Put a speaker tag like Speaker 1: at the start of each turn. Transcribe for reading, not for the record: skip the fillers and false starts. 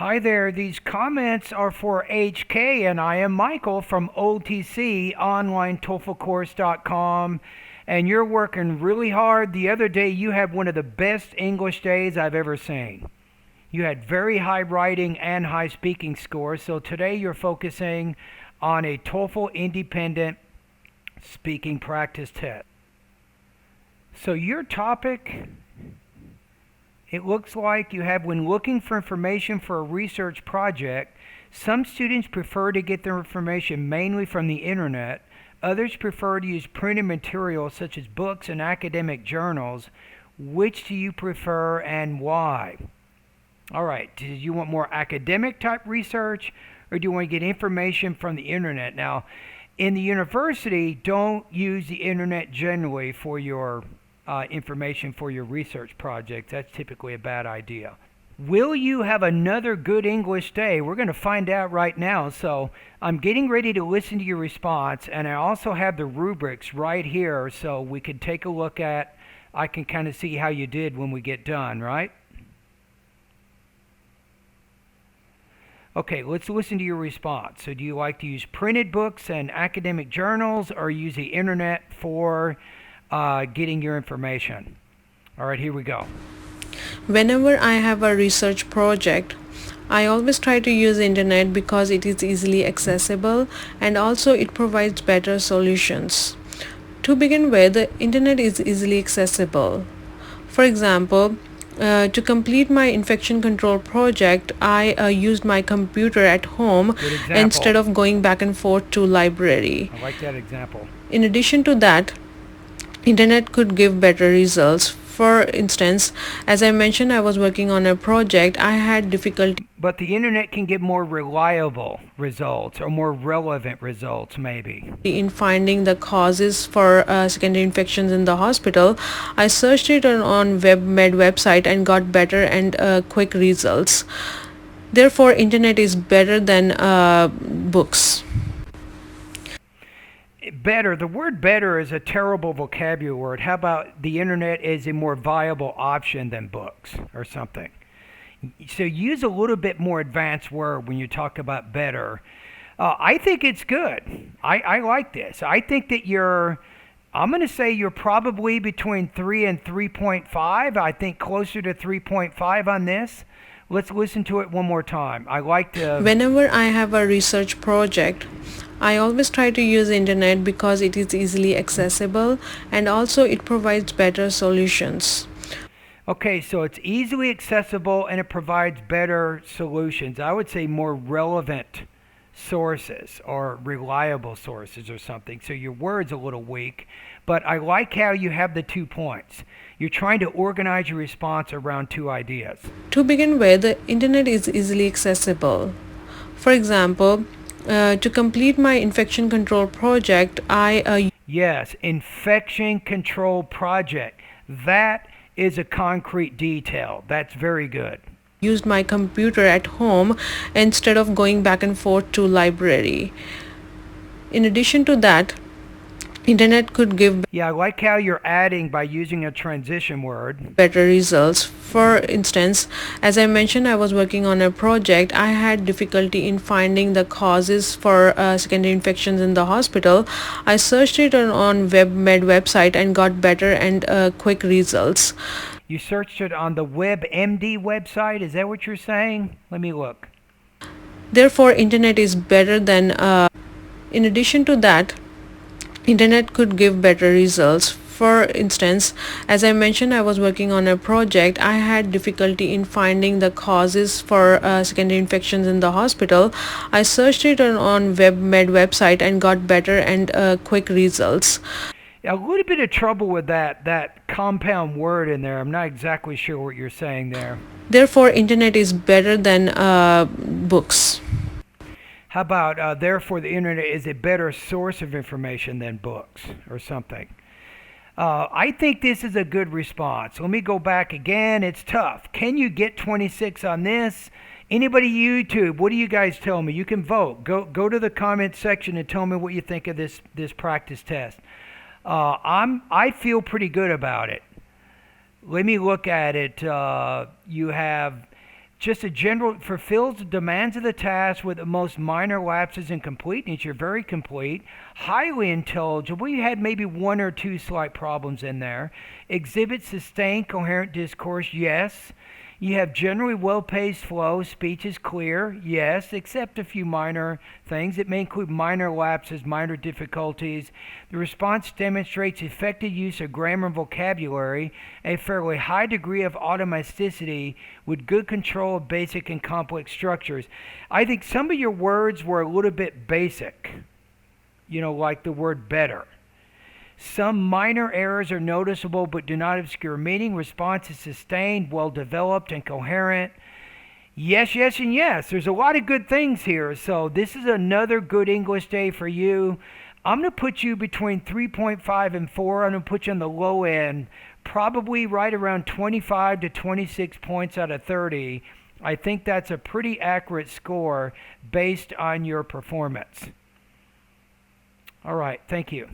Speaker 1: Hi there, these comments are for HK, and I am Michael from OTC, OnlineTOEFLCourse.com, and you're working really hard. The other day, you had one of the best English days I've ever seen. You had very high writing and high speaking scores, so today you're focusing on a TOEFL independent speaking practice test. So your topic, it looks like you have, when looking for information for a research project, some students prefer to get their information mainly from the internet. Others prefer to use printed materials such as books and academic journals. Which do you prefer and why? All right, do you want more academic type research, or do you want to get information from the internet? Now, in the university, don't use the internet generally for your information for your research projects. That's typically a bad idea. Will you have another good English day? We're going to find out right now. So I'm getting ready to listen to your response, and I also have the rubrics right here so we can take a look at, I can kind of see how you did when we get done, right? Okay, let's listen to your response. So do you like to use printed books and academic journals, or use the internet for getting your information? All right, here we go.
Speaker 2: Whenever I have a research project, I always try to use internet because it is easily accessible and also it provides better solutions. To begin with, the internet is easily accessible. For example, to complete my infection control project, I used my computer at home
Speaker 1: Good example.
Speaker 2: instead of going back and forth to library.
Speaker 1: I like that example.
Speaker 2: In addition to that, internet could give better results. For instance, as I mentioned, I was working on a project. I had difficulty
Speaker 1: But the internet can give more reliable results, or more relevant results, maybe.
Speaker 2: in finding the causes for secondary infections in the hospital. I searched it on WebMed website and got better and quick results. Therefore, internet is better than books.
Speaker 1: Better, the word better is a terrible vocabulary word. How about the internet is a more viable option than books or something? So use a little bit more advanced word when you talk about better. I think it's good. I like this. I think that I'm going to say you're probably between 3 and 3.5. I think closer to 3.5 on this. Let's listen to it one more time. I like to...
Speaker 2: Whenever I have a research project, I always try to use internet because it is easily accessible and also it provides better solutions.
Speaker 1: Okay, so it's easily accessible and it provides better solutions. I would say more relevant sources or reliable sources or something. So your word's a little weak, but I like how you have the 2 points. You're trying to organize your response around 2 ideas.
Speaker 2: To begin with, the internet is easily accessible. For example, to complete my infection control project,
Speaker 1: Yes, infection control project. That is a concrete detail. That's very good.
Speaker 2: used my computer at home instead of going back and forth to library. In addition to that, internet could give
Speaker 1: Yeah, I like how you're adding by using a transition word.
Speaker 2: better results. For instance, as I mentioned, I was working on a project. I had difficulty in finding the causes for secondary infections in the hospital. I searched it on WebMed website and got better and quick results.
Speaker 1: You searched it on the WebMD website. Is that what you're saying? Let me look.
Speaker 2: Therefore, internet is better than. In addition to that, internet could give better results. For instance, as I mentioned, I was working on a project. I had difficulty in finding the causes for secondary infections in the hospital. I searched it on WebMed website and got better and quick results.
Speaker 1: A little bit of trouble with that compound word in there. I'm not exactly sure what you're saying there.
Speaker 2: Therefore, internet is better than books.
Speaker 1: How about, therefore, the internet is a better source of information than books or something? I think this is a good response. Let me go back again. It's tough. Can you get 26 on this? Anybody YouTube, what do you guys tell me? You can vote. Go to the comment section and tell me what you think of this practice test. I feel pretty good about it. Let me look at it. You have just a general, fulfills the demands of the task with the most minor lapses in completeness. You're very complete. Highly intelligible. You had maybe one or two slight problems in there. Exhibits sustained coherent discourse. Yes. You have generally well-paced flow. Speech is clear. Yes, except a few minor things. It may include minor lapses, minor difficulties. The response demonstrates effective use of grammar and vocabulary, a fairly high degree of automaticity with good control of basic and complex structures. I think some of your words were a little bit basic, like the word better. Some minor errors are noticeable but do not obscure meaning. Response is sustained, well developed, and coherent. Yes, yes, and yes. There's a lot of good things here. So this is another good English day for you. I'm going to put you between 3.5 and 4. I'm going to put you on the low end, probably right around 25 to 26 points out of 30. I think that's a pretty accurate score based on your performance. All right, thank you.